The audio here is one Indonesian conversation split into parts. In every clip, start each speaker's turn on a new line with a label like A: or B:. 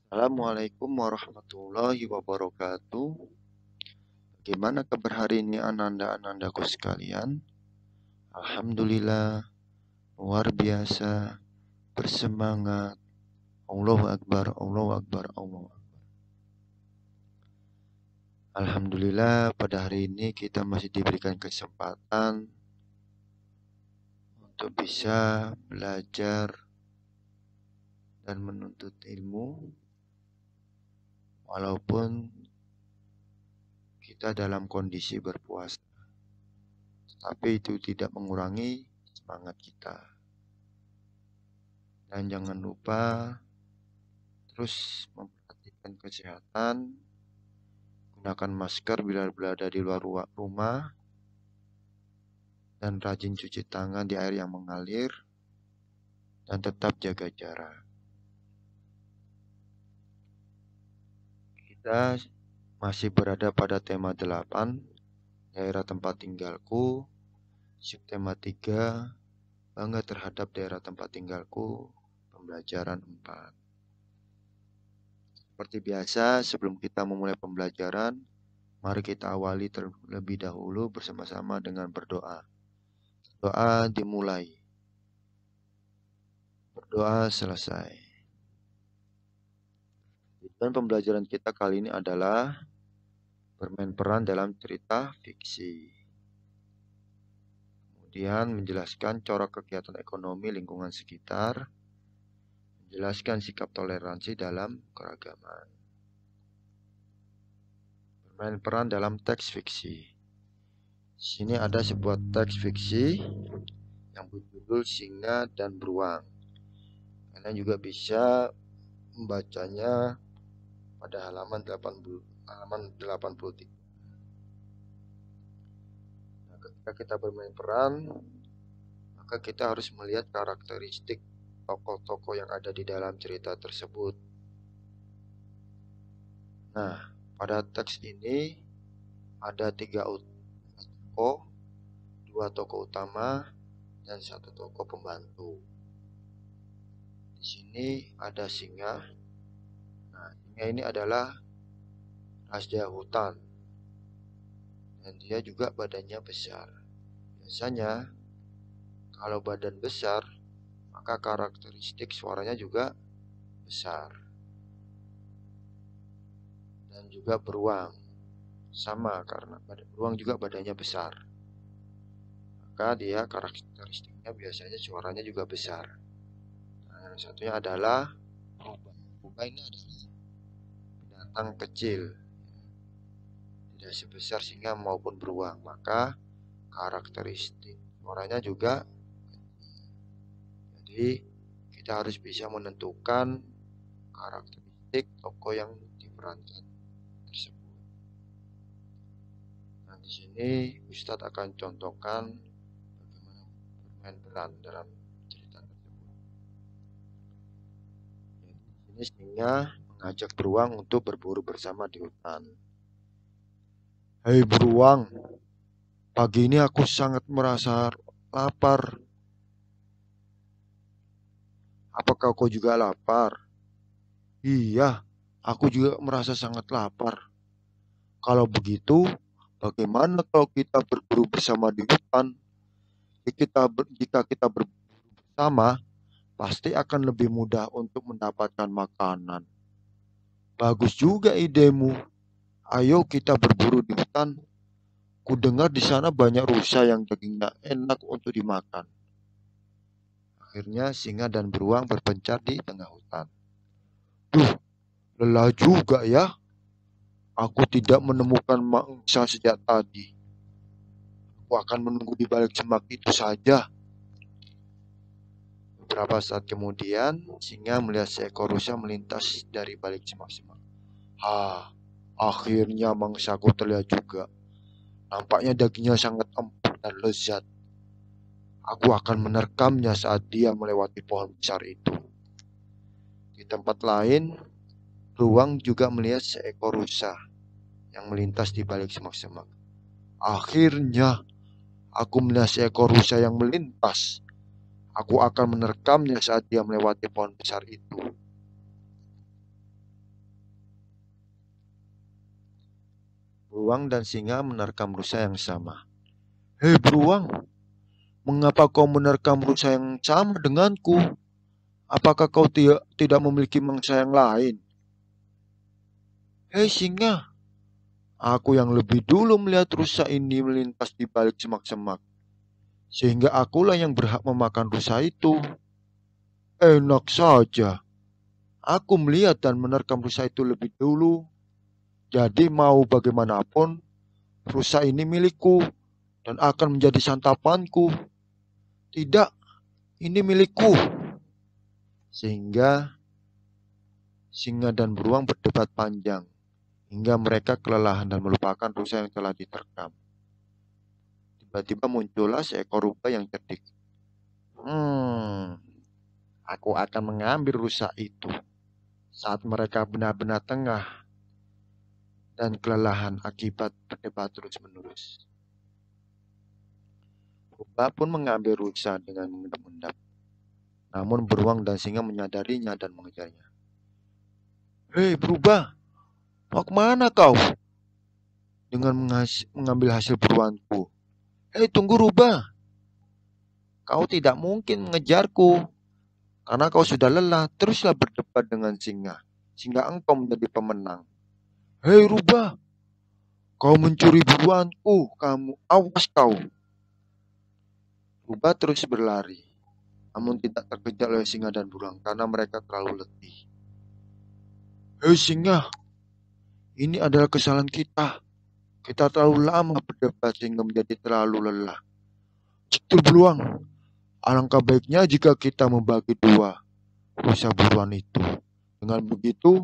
A: Assalamualaikum warahmatullahi wabarakatuh. Bagaimana kabar hari ini ananda-anandaku sekalian? Alhamdulillah, luar biasa, bersemangat. Allahu Akbar, Allahu Akbar, Allahu Akbar. Alhamdulillah pada hari ini kita masih diberikan kesempatan untuk bisa belajar dan menuntut ilmu walaupun kita dalam kondisi berpuasa. Tapi itu tidak mengurangi semangat kita. Dan jangan lupa terus memperhatikan kesehatan, gunakan masker bila berada di luar rumah, dan rajin cuci tangan di air yang mengalir, dan tetap jaga jarak. Kita masih berada pada tema 8, daerah tempat tinggalku, subtema 3, bangga terhadap daerah tempat tinggalku, pembelajaran 4. Seperti biasa, sebelum kita memulai pembelajaran, mari kita awali terlebih dahulu bersama-sama dengan berdoa. Doa dimulai. Berdoa selesai. Dan pembelajaran kita kali ini adalah bermain peran dalam cerita fiksi. Kemudian menjelaskan corak kegiatan ekonomi lingkungan sekitar. Menjelaskan sikap toleransi dalam keragaman. Bermain peran dalam teks fiksi. Di sini ada sebuah teks fiksi yang berjudul Singa dan Beruang. Kalian juga bisa membacanya pada halaman 83. Nah, ketika kita bermain peran, maka kita harus melihat karakteristik tokoh-tokoh yang ada di dalam cerita tersebut. Nah, pada teks ini ada 3 tokoh, 2 tokoh utama, dan 1 tokoh pembantu. Di sini ada singa. Nah, singa ini adalah raja hutan. Dan dia juga badannya besar. Biasanya kalau badan besar, maka karakteristik suaranya juga besar. Dan juga beruang. Sama karena beruang juga badannya besar. Maka dia karakteristiknya biasanya suaranya juga besar. Nah, yang satunya adalah rubah. Rubah ini adalah binatang kecil. Tidak sebesar singa maupun beruang. Maka karakteristik suaranya juga. Jadi kita harus bisa menentukan karakteristik tokoh yang diperankan tersebut. Nah, di sini Ustadz akan contohkan bagaimana bermain peran dalam cerita tersebut. Jadi, di sini singa mengajak beruang untuk berburu bersama di hutan. Hei beruang, pagi ini aku sangat merasa lapar. Apakah kau juga lapar? Iya, aku juga merasa sangat lapar. Kalau begitu, bagaimana kalau kita berburu bersama di hutan? Jika kita berburu bersama, pasti akan lebih mudah untuk mendapatkan makanan. Bagus juga idemu. Ayo kita berburu di hutan. Kudengar di sana banyak rusa yang dagingnya enak untuk dimakan. Akhirnya singa dan beruang berpencar di tengah hutan. Duh, lelah juga ya. Aku tidak menemukan mangsa sejak tadi. Aku akan menunggu di balik semak itu saja. Beberapa saat kemudian, singa melihat seekor rusa melintas dari balik semak-semak. Akhirnya mangsaku terlihat juga. Nampaknya dagingnya sangat empuk dan lezat. Aku akan menerkamnya saat dia melewati pohon besar itu. Di tempat lain, beruang juga melihat seekor rusa yang melintas di balik semak-semak. Akhirnya, aku melihat seekor rusa yang melintas. Aku akan menerkamnya saat dia melewati pohon besar itu. Beruang dan singa menerkam rusa yang sama. Hei beruang, mengapa kau menerkam rusa yang sama denganku? Apakah kau tidak memiliki mangsa yang lain? Hei singa, aku yang lebih dulu melihat rusa ini melintas di balik semak-semak. Sehingga akulah yang berhak memakan rusa itu. Enak saja. Aku melihat dan menerkam rusa itu lebih dulu. Jadi mau bagaimanapun, rusa ini milikku dan akan menjadi santapanku. Tidak, ini milikku. Sehingga singa dan beruang berdebat panjang hingga mereka kelelahan dan melupakan rusa yang telah diterkam. Tiba-tiba muncullah seekor rusa yang cerdik. Aku akan mengambil rusa itu saat mereka benar-benar tengah dan kelelahan akibat berdebat terus-menerus. Rubah pun mengambil rusa dengan mengendap-endap. Namun beruang dan singa menyadarinya dan mengejarnya. Hei berubah, mau kemana kau? Dengan mengambil hasil buruanku. Hei tunggu rubah, kau tidak mungkin mengejarku. Karena kau sudah lelah, teruslah berdebat dengan singa. Sehingga engkau menjadi pemenang. Hei rubah, kau mencuri buruanku, kamu. Awas kau. Rubah terus berlari. Namun tidak terkejar oleh singa dan beruang karena mereka terlalu letih. Hei singa, ini adalah kesalahan kita. Kita terlalu lama berdebat sehingga menjadi terlalu lelah. Cetul beruang, alangkah baiknya jika kita membagi dua rusa buruan itu. Dengan begitu,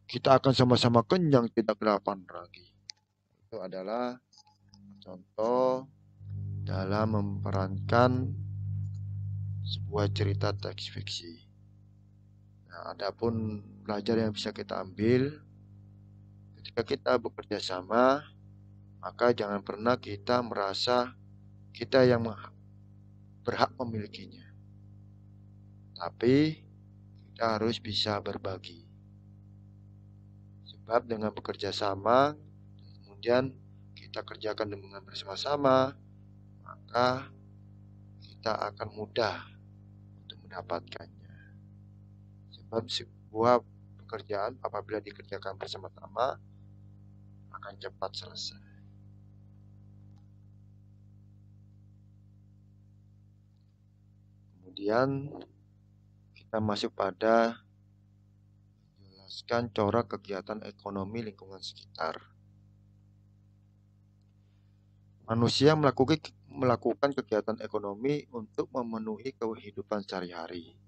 A: kita akan sama-sama kenyang, tidak kelaparan lagi. Itu adalah contoh dalam memerankan sebuah cerita teks fiksi. Nah, adapun pelajaran yang bisa kita ambil ketika kita bekerja sama, maka jangan pernah kita merasa kita yang berhak memilikinya. Tapi kita harus bisa berbagi. Sebab dengan bekerja sama, kemudian kita kerjakan dengan bersama-sama, maka kita akan mudah untuk mendapatkannya. Sebab sebuah pekerjaan apabila dikerjakan bersama-sama akan cepat selesai. Kemudian kita masuk pada menjelaskan corak kegiatan ekonomi lingkungan sekitar. Manusia melakukan kegiatan ekonomi untuk memenuhi kehidupan sehari-hari.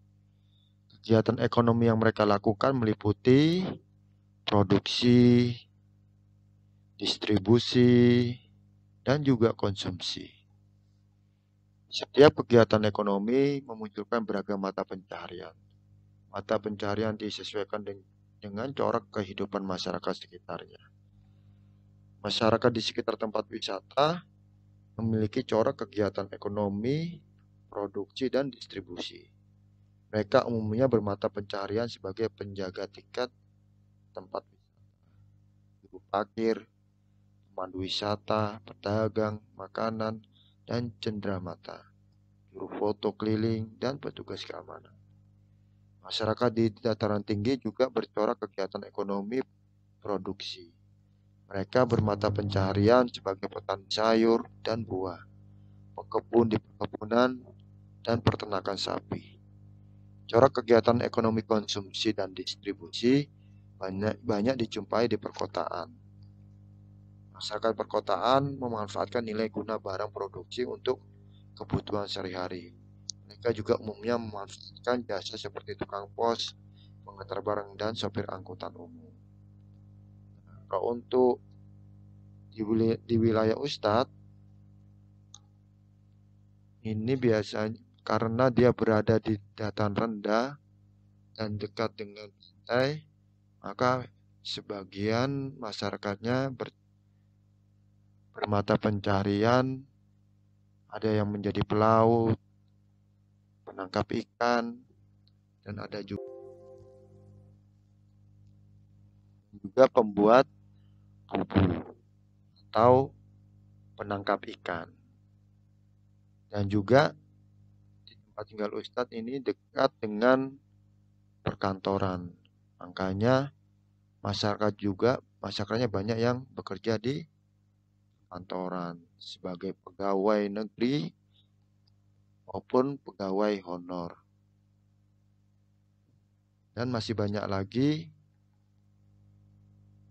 A: Kegiatan ekonomi yang mereka lakukan meliputi produksi, distribusi, dan juga konsumsi. Setiap kegiatan ekonomi memunculkan beragam mata pencaharian. Mata pencaharian disesuaikan dengan corak kehidupan masyarakat sekitarnya. Masyarakat di sekitar tempat wisata memiliki corak kegiatan ekonomi, produksi, dan distribusi. Mereka umumnya bermata pencaharian sebagai penjaga tiket tempat wisata, juru parkir, pemandu wisata, pedagang, makanan, dan cenderamata, juru foto keliling, dan petugas keamanan. Masyarakat di dataran tinggi juga bercorak kegiatan ekonomi produksi. Mereka bermata pencaharian sebagai petani sayur dan buah, pekebun di perkebunan, dan peternakan sapi. Corak kegiatan ekonomi konsumsi dan distribusi banyak dijumpai di perkotaan. Masyarakat perkotaan memanfaatkan nilai guna barang produksi untuk kebutuhan sehari-hari. Mereka juga umumnya memanfaatkan jasa seperti tukang pos, pengantar barang, dan sopir angkutan umum. Kalau untuk di wilayah Ustadz, ini biasanya karena dia berada di dataran rendah dan dekat dengan pantai, maka sebagian masyarakatnya bermata pencaharian, ada yang menjadi pelaut, penangkap ikan, dan ada juga pembuat bubu. atau penangkap ikan. Dan juga di tempat tinggal Ustadz ini dekat dengan perkantoran. Makanya masyarakatnya banyak yang bekerja di kantoran sebagai pegawai negeri maupun pegawai honor. Dan masih banyak lagi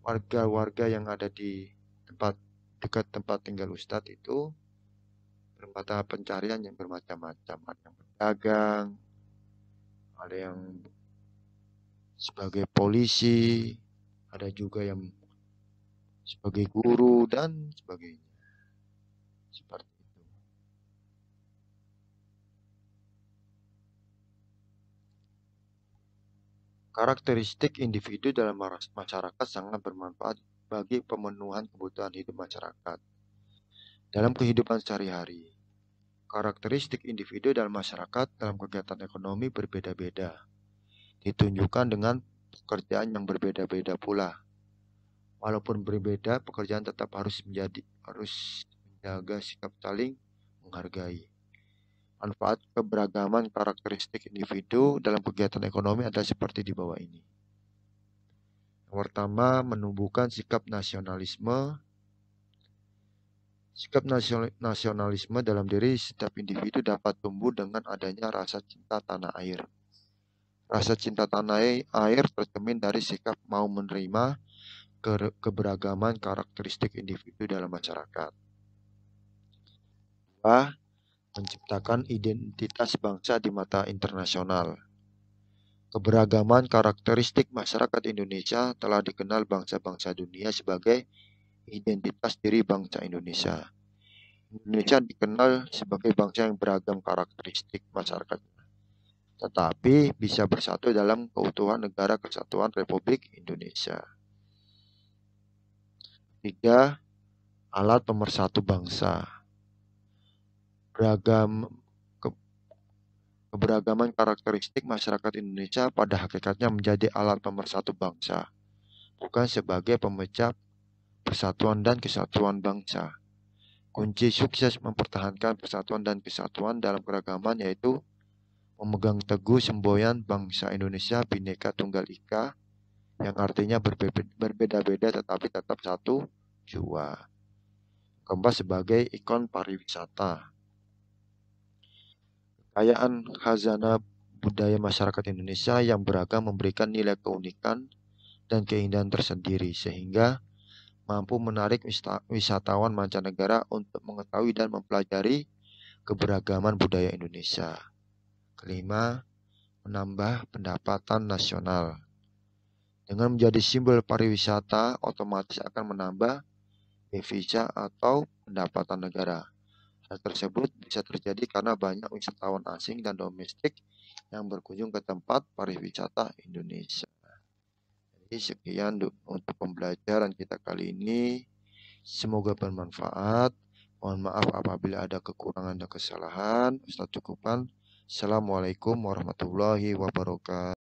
A: warga-warga yang ada di dekat tempat tinggal Ustadz itu bermata pencarian yang bermacam-macam. Ada yang berdagang, ada yang sebagai polisi, ada juga yang sebagai guru dan sebagainya. Seperti itu. Karakteristik individu dalam masyarakat sangat bermanfaat bagi pemenuhan kebutuhan hidup masyarakat. Dalam kehidupan sehari-hari, karakteristik individu dalam masyarakat dalam kegiatan ekonomi berbeda-beda. Ditunjukkan dengan pekerjaan yang berbeda-beda pula. Walaupun berbeda, pekerjaan tetap harus menjaga sikap saling menghargai. Manfaat keberagaman karakteristik individu dalam kegiatan ekonomi ada seperti di bawah ini. Yang pertama, menumbuhkan sikap nasionalisme. Sikap nasionalisme dalam diri setiap individu dapat tumbuh dengan adanya rasa cinta tanah air. Rasa cinta tanah air tercermin dari sikap mau menerima keberagaman karakteristik individu dalam masyarakat. Dua, menciptakan identitas bangsa di mata internasional. Keberagaman karakteristik masyarakat Indonesia telah dikenal bangsa-bangsa dunia sebagai identitas diri bangsa Indonesia. Indonesia dikenal sebagai bangsa yang beragam karakteristik masyarakat, tetapi bisa bersatu dalam keutuhan Negara Kesatuan Republik Indonesia. Tiga, alat pemersatu bangsa. Keberagaman karakteristik masyarakat Indonesia pada hakikatnya menjadi alat pemersatu bangsa, bukan sebagai pemecah persatuan dan kesatuan bangsa. Kunci sukses mempertahankan persatuan dan kesatuan dalam keragaman yaitu memegang teguh semboyan bangsa Indonesia Bhinneka Tunggal Ika, yang artinya berbeda-beda tetapi tetap satu jua. Keempat, sebagai ikon pariwisata. Kekayaan khazanah budaya masyarakat Indonesia yang beragam memberikan nilai keunikan dan keindahan tersendiri sehingga mampu menarik wisatawan mancanegara untuk mengetahui dan mempelajari keberagaman budaya Indonesia. Kelima, menambah pendapatan nasional. Dengan menjadi simbol pariwisata, otomatis akan menambah devisa atau pendapatan negara. Hal tersebut bisa terjadi karena banyak wisatawan asing dan domestik yang berkunjung ke tempat pariwisata Indonesia. Jadi sekian untuk pembelajaran kita kali ini. Semoga bermanfaat. Mohon maaf apabila ada kekurangan dan kesalahan. Ustaz cukupkan. Assalamualaikum warahmatullahi wabarakatuh.